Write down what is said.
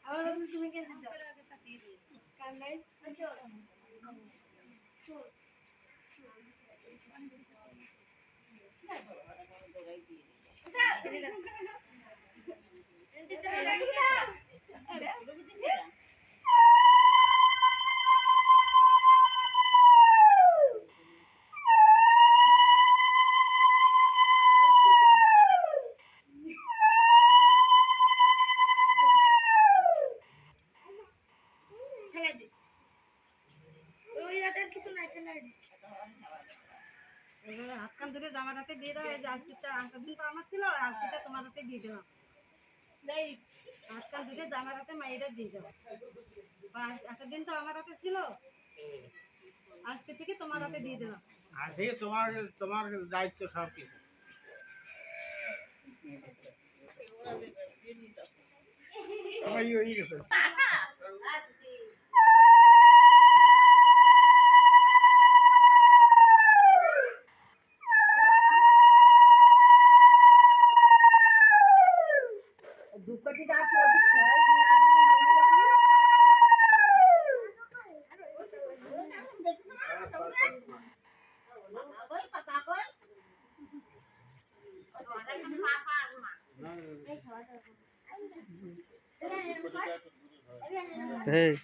আবার তুমি কে দাও কান নাই চল চল হাত কান ধরে জামার হাতে দিয়ে দাও। এই যে আজকেরটা দিন তো আমার ছিল, আজকেরটা তোমার হাতে দিয়ে দিলাম। হাত কান ধরে জামার হাতে মাইরা দিয়ে দাও। একটা দিন তো আমার হাতে ছিল, আজকে থেকে তোমার হাতে দিয়ে দিলাম। আজকে তোমার তোমার দায়িত্ব সব কিছু। হয়ে গেছে। দুপটি দাঁত ওদিক হয় না Hey.